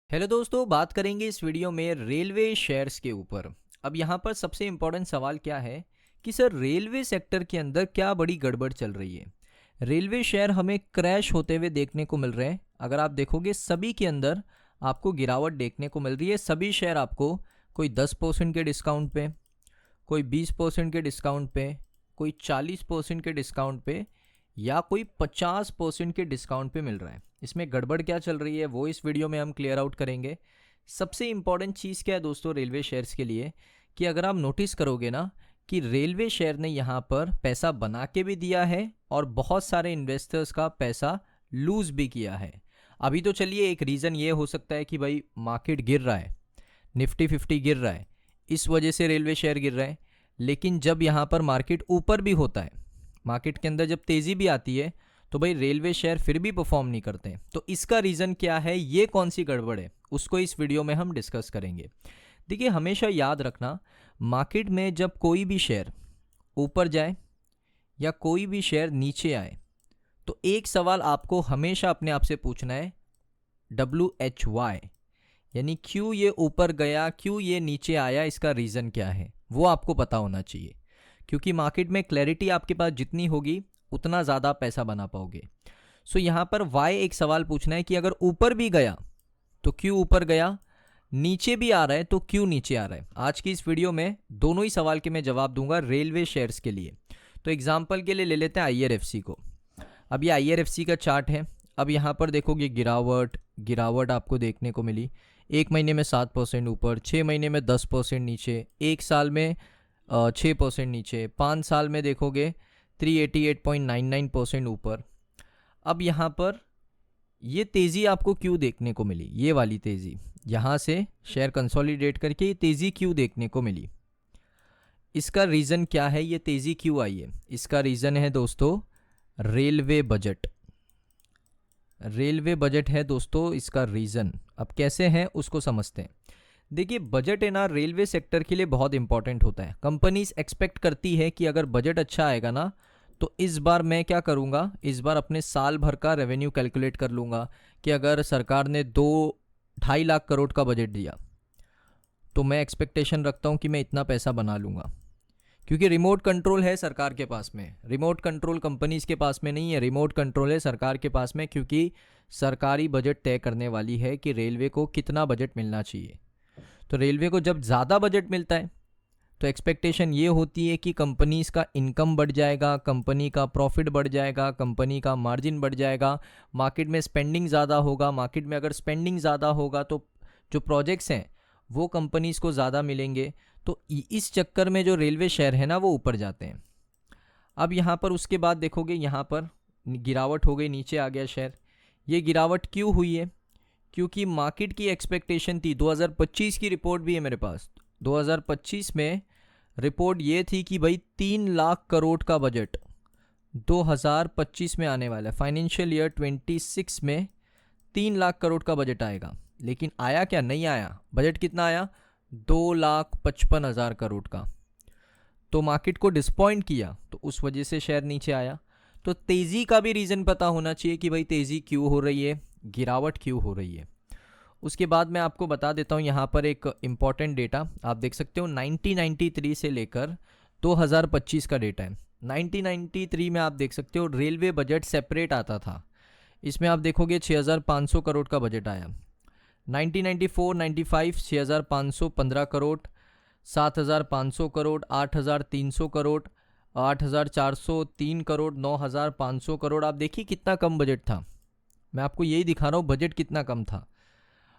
Hello दोस्तों, बात करेंगे इस वीडियो में रेलवे शेयर्स के ऊपर। अब यहाँ पर सबसे इम्पोर्टेंट सवाल क्या है कि सर रेलवे सेक्टर के अंदर क्या बड़ी गड़बड़ चल रही है। रेलवे शेयर हमें क्रैश होते हुए देखने को मिल रहे हैं। अगर आप देखोगे सभी के अंदर आपको गिरावट देखने को मिल रही है। सभी शेयर आपको कोई 10% के डिस्काउंट पे, कोई 20% के डिस्काउंट पे, कोई 40% के डिस्काउंट पे या कोई 50% के डिस्काउंट पे मिल रहा है। इसमें गड़बड़ क्या चल रही है वो इस वीडियो में हम क्लियर आउट करेंगे। सबसे इम्पॉर्टेंट चीज़ क्या है दोस्तों रेलवे शेयर्स के लिए, कि अगर आप नोटिस करोगे ना कि रेलवे शेयर ने यहाँ पर पैसा बना के भी दिया है और बहुत सारे इन्वेस्टर्स का पैसा लूज़ भी किया है। अभी तो चलिए एक रीज़न ये हो सकता है कि भाई मार्केट गिर रहा है, निफ्टी 50 गिर रहा है, इस वजह से रेलवे शेयर गिर रहा है। लेकिन जब यहाँ पर मार्केट ऊपर भी होता है, मार्केट के अंदर जब तेज़ी भी आती है, तो भाई रेलवे शेयर फिर भी परफॉर्म नहीं करते। तो इसका रीज़न क्या है, ये कौन सी गड़बड़ है, उसको इस वीडियो में हम डिस्कस करेंगे। देखिए, हमेशा याद रखना, मार्केट में जब कोई भी शेयर ऊपर जाए या कोई भी शेयर नीचे आए, तो एक सवाल आपको हमेशा अपने आप से पूछना है, WHY, यानी क्यों ये ऊपर गया, क्यों ये नीचे आया, इसका रीज़न क्या है, वो आपको पता होना चाहिए। क्योंकि मार्केट में क्लैरिटी आपके पास जितनी होगी उतना ज़्यादा पैसा बना पाओगे। सो यहाँ पर वाई एक सवाल पूछना है कि अगर ऊपर भी गया तो क्यों ऊपर गया, नीचे भी आ रहा है तो क्यों नीचे आ रहा है। आज की इस वीडियो में दोनों ही सवाल के मैं जवाब दूंगा रेलवे शेयर्स के लिए। तो एग्जाम्पल के लिए ले लेते हैं IRFC को। अब ये IRFC का चार्ट है। अब यहाँ पर देखोगे गिरावट आपको देखने को मिली। एक महीने में 7% ऊपर, 6 महीने में 10% नीचे, एक साल में 6% नीचे, 5 साल में देखोगे 388.99% ऊपर। अब यहाँ पर ये तेज़ी आपको क्यों देखने को मिली, ये वाली तेज़ी, यहाँ से शेयर कंसोलिडेट करके ये तेज़ी क्यों देखने को मिली, इसका रीज़न क्या है, ये तेज़ी क्यों आई है। इसका रीज़न है दोस्तों रेलवे बजट। रेलवे बजट है दोस्तों इसका रीज़न। अब कैसे है उसको समझते हैं। देखिए, बजट है ना रेलवे सेक्टर के लिए बहुत इंपॉर्टेंट होता है। कंपनीज एक्सपेक्ट करती है कि अगर बजट अच्छा आएगा ना, तो इस बार मैं क्या करूँगा, इस बार अपने साल भर का रेवेन्यू कैलकुलेट कर लूँगा कि अगर सरकार ने 2-2.5 लाख करोड़ का बजट दिया, तो मैं एक्सपेक्टेशन रखता हूँ कि मैं इतना पैसा बना लूँगा। क्योंकि रिमोट कंट्रोल है सरकार के पास में, रिमोट कंट्रोल कंपनीज के पास में नहीं है, रिमोट कंट्रोल है सरकार के पास में। क्योंकि सरकारी बजट तय करने वाली है कि रेलवे को कितना बजट मिलना चाहिए। तो रेलवे को जब ज़्यादा बजट मिलता है तो एक्सपेक्टेशन ये होती है कि कंपनीज का इनकम बढ़ जाएगा, कंपनी का प्रॉफिट बढ़ जाएगा, कंपनी का मार्जिन बढ़ जाएगा, मार्केट में स्पेंडिंग ज़्यादा होगा। मार्केट में अगर स्पेंडिंग ज़्यादा होगा तो जो प्रोजेक्ट्स हैं वो कंपनीज को ज़्यादा मिलेंगे। तो इस चक्कर में जो रेलवे शेयर है ना वो ऊपर जाते हैं। अब यहाँ पर उसके बाद देखोगे, यहाँ पर गिरावट हो गई, नीचे आ गया शेयर। ये गिरावट क्यों हुई है, क्योंकि मार्केट की एक्सपेक्टेशन थी, 2025 की रिपोर्ट भी है मेरे पास। 2025 में रिपोर्ट ये थी कि भाई 3 लाख करोड़ का बजट 2025 में आने वाला है। फाइनेंशियल ईयर 26 में 3 लाख करोड़ का बजट आएगा। लेकिन आया क्या, नहीं आया। बजट कितना आया, 2,55,000 करोड़ का। तो मार्केट को डिसपॉइंट किया, तो उस वजह से शेयर नीचे आया। तो तेज़ी का भी रीज़न पता होना चाहिए कि भाई तेज़ी क्यों हो रही है, गिरावट क्यों हो रही है। उसके बाद मैं आपको बता देता हूँ, यहाँ पर एक इम्पॉर्टेंट डेटा आप देख सकते हो। 1993 से लेकर 2025 का डेटा है। 1993 में आप देख सकते हो रेलवे बजट सेपरेट आता था। इसमें आप देखोगे 6,500 करोड़ का बजट आया। 1994-95 6,515 करोड़, 7,500 करोड़, 8,300 करोड़, 8,403 करोड़, 9,500 करोड़। आप देखिए कितना कम बजट था। मैं आपको यही दिखा रहा हूँ बजट कितना कम था।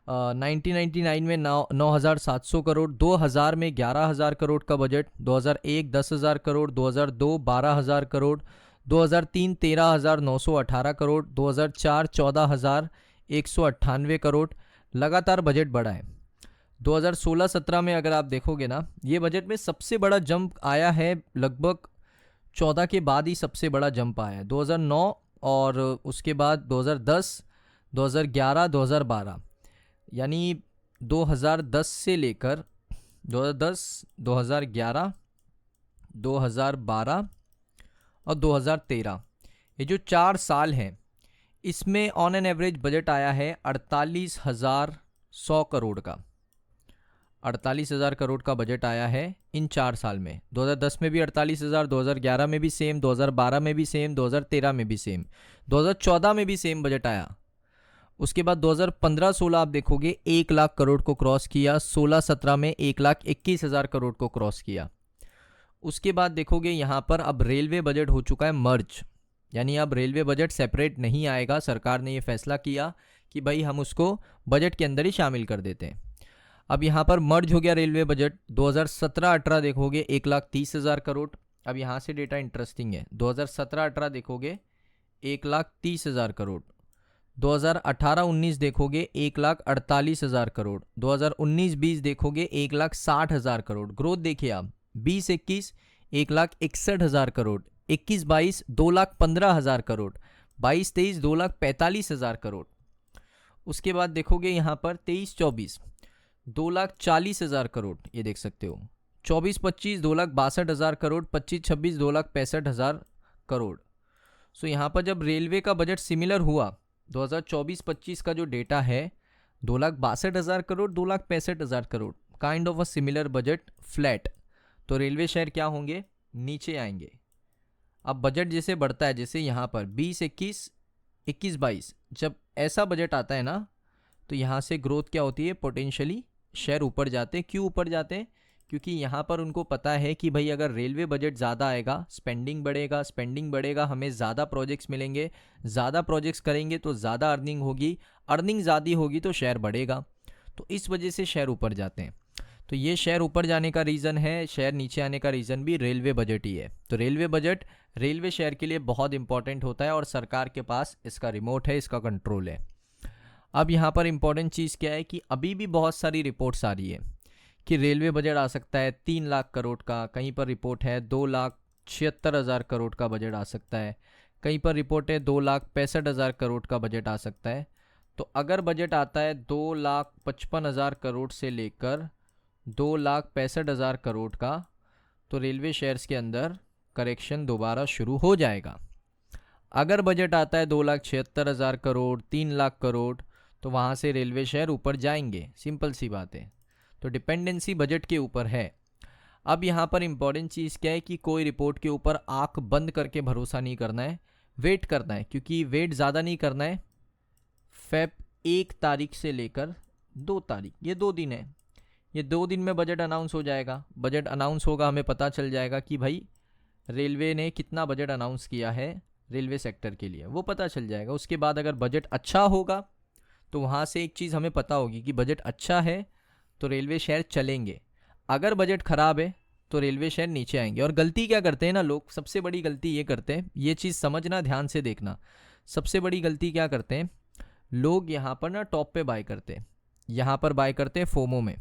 1999 में 9,700 करोड़, 2000 में 11,000 करोड़ का बजट, 2001 10,000 करोड़, 2002 12,000 करोड़, 2003 13,918 करोड़, 2004 14,198 करोड़। लगातार बजट बढ़ा है। 2016-17 में अगर आप देखोगे ना, ये बजट में सबसे बड़ा जंप आया है, लगभग 14 के बाद ही सबसे बड़ा जंप आया है। 2009 और उसके बाद 2010, 2011, 2012, यानी 2010 से लेकर 2010, 2011, 2012 और 2013, ये जो 4 साल हैं, इसमें ऑन एन एवरेज बजट आया है 48,000 100 करोड़ का, 48,000 करोड़ का बजट आया है इन 4 साल में। 2010 में भी 48,000, 2011 में भी सेम, 2012 में भी सेम, 2013 में भी सेम, 2014 में भी सेम बजट आया। उसके बाद 2015-16 आप देखोगे 1 लाख करोड़ को क्रॉस किया, 16-17 में 1,21,000 करोड़ को क्रॉस किया। उसके बाद देखोगे यहाँ पर अब रेलवे बजट हो चुका है मर्ज, यानी अब रेलवे बजट सेपरेट नहीं आएगा। सरकार ने ये फैसला किया कि भाई हम उसको बजट के अंदर ही शामिल कर देते हैं। अब यहाँ पर मर्ज हो गया रेलवे बजट। 2017-18 देखोगे 1,30,000 करोड़। अब यहाँ से डेटा इंटरेस्टिंग है, 2017-18 देखोगे 1,30,000 करोड़, 2018-19 देखोगे 1,48,000 करोड़, 2019-20 देखोगे 1,60,000 करोड़। ग्रोथ देखिए आप, 20-21 1,61,000 करोड़, 21-22 2,15,000 करोड़, 22-23 2,45,000 करोड़। उसके बाद देखोगे यहाँ पर 23-24 2,40,000 करोड़, ये देख सकते हो। 24-25 2,62,000 करोड़, 25-26 2,65,000 करोड़। सो यहाँ पर जब रेलवे का बजट सिमिलर हुआ, 2024-25 का जो डेटा है 2,62,000 crore, 2,65,000 crore, kind of a similar budget flat, तो रेलवे शेयर क्या होंगे, नीचे आएंगे। अब बजट जैसे बढ़ता है, जैसे यहाँ पर 20-21 21-22 जब ऐसा बजट आता है ना, तो यहाँ से ग्रोथ क्या होती है, पोटेंशियली शेयर ऊपर जाते हैं। क्यों ऊपर जाते हैं, क्योंकि यहाँ पर उनको पता है कि भाई अगर रेलवे बजट ज़्यादा आएगा, स्पेंडिंग बढ़ेगा, स्पेंडिंग बढ़ेगा, हमें ज़्यादा प्रोजेक्ट्स मिलेंगे, ज़्यादा प्रोजेक्ट्स करेंगे तो ज़्यादा अर्निंग होगी, अर्निंग ज़्यादा होगी तो शेयर बढ़ेगा। तो इस वजह से शेयर ऊपर जाते हैं। तो ये शेयर ऊपर जाने का रीज़न है, शेयर नीचे आने का रीज़न भी रेलवे बजट ही है। तो रेलवे बजट रेलवे शेयर के लिए बहुत इंपॉर्टेंट होता है और सरकार के पास इसका रिमोट है, इसका कंट्रोल है। अब यहाँ पर इंपॉर्टेंट चीज़ क्या है कि अभी भी बहुत सारी रिपोर्ट्स आ रही है कि रेलवे बजट आ सकता है 3 लाख करोड़ का, कहीं पर रिपोर्ट है 2,76,000 करोड़ का बजट आ सकता है, कहीं पर रिपोर्ट है 2,65,000 करोड़ का बजट आ सकता है। तो अगर बजट आता है 2,55,000 करोड़ से लेकर 2,65,000 करोड़ का, तो रेलवे शेयर्स के अंदर करेक्शन दोबारा शुरू हो जाएगा। अगर बजट आता है 2,76,000 करोड़, 3 लाख करोड़, तो वहाँ से रेलवे शेयर ऊपर जाएंगे, सिंपल सी बात है। तो डिपेंडेंसी बजट के ऊपर है। अब यहाँ पर इंपॉर्टेंट चीज़ क्या है कि कोई रिपोर्ट के ऊपर आंख बंद करके भरोसा नहीं करना है, वेट करना है, क्योंकि वेट ज़्यादा नहीं करना है। फेब 1 तारीख से लेकर 2 तारीख, ये 2 दिन है, ये 2 दिन में बजट अनाउंस हो जाएगा। बजट अनाउंस होगा, हमें पता चल जाएगा कि भाई रेलवे ने कितना बजट अनाउंस किया है रेलवे सेक्टर के लिए, वो पता चल जाएगा। उसके बाद अगर बजट अच्छा होगा तो वहाँ से एक चीज़ हमें पता होगी कि बजट अच्छा है तो रेलवे शेयर चलेंगे, अगर बजट ख़राब है तो रेलवे शेयर नीचे आएंगे। और गलती क्या करते हैं ना लोग, सबसे बड़ी गलती ये करते हैं, ये चीज़ समझना, ध्यान से देखना। सबसे बड़ी गलती क्या करते हैं लोग, यहाँ पर ना टॉप पे बाय करते हैं, यहाँ पर बाय करते हैं फोमो में,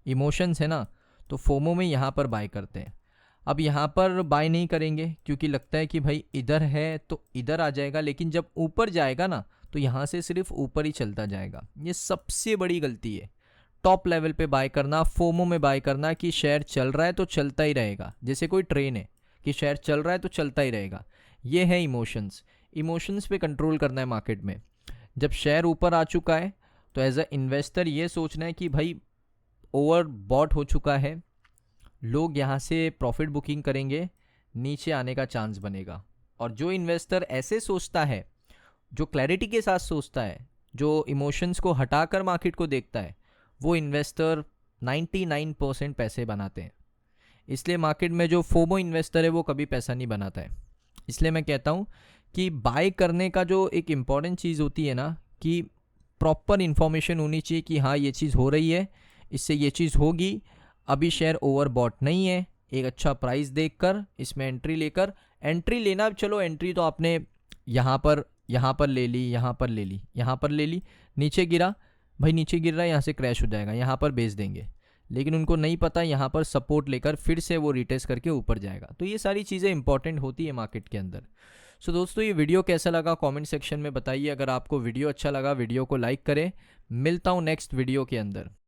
इमोशंस है ना, तो फोमो में यहाँ पर बाय करते हैं। अब यहाँ पर बाय नहीं करेंगे क्योंकि लगता है कि भाई इधर है तो इधर आ जाएगा, लेकिन जब ऊपर जाएगा ना तो यहाँ से सिर्फ ऊपर ही चलता जाएगा। ये सबसे बड़ी गलती है, टॉप लेवल पे बाय करना, फोमो में बाय करना कि शेयर चल रहा है तो चलता ही रहेगा, जैसे कोई ट्रेन है कि शेयर चल रहा है तो चलता ही रहेगा। ये है इमोशंस, इमोशंस पे कंट्रोल करना है मार्केट में। जब शेयर ऊपर आ चुका है तो एज अ इन्वेस्टर ये सोचना है कि भाई ओवर बॉट हो चुका है, लोग यहाँ से प्रॉफिट बुकिंग करेंगे, नीचे आने का चांस बनेगा। और जो इन्वेस्टर ऐसे सोचता है, जो क्लैरिटी के साथ सोचता है, जो इमोशंस को हटाकर मार्केट को देखता है, वो इन्वेस्टर 99% पैसे बनाते हैं। इसलिए मार्केट में जो फोमो इन्वेस्टर है वो कभी पैसा नहीं बनाता है। इसलिए मैं कहता हूँ कि बाय करने का जो एक इम्पॉर्टेंट चीज़ होती है ना, कि प्रॉपर इन्फॉर्मेशन होनी चाहिए कि हाँ ये चीज़ हो रही है, इससे ये चीज़ होगी, अभी शेयर ओवर बॉट नहीं है, एक अच्छा प्राइस देखकर इसमें एंट्री लेकर, एंट्री लेना, चलो एंट्री तो आपने यहाँ पर ले ली, यहाँ पर ले ली, यहाँ पर ले ली, नीचे गिरा, भाई नीचे गिर रहा है, यहाँ से क्रैश हो जाएगा, यहाँ पर बेच देंगे। लेकिन उनको नहीं पता यहाँ पर सपोर्ट लेकर फिर से वो रिटेस्ट करके ऊपर जाएगा। तो ये सारी चीज़ें इंपॉर्टेंट होती है मार्केट के अंदर। सो दोस्तों ये वीडियो कैसा लगा कमेंट सेक्शन में बताइए। अगर आपको वीडियो अच्छा लगा वीडियो को लाइक करें। मिलता हूँ नेक्स्ट वीडियो के अंदर।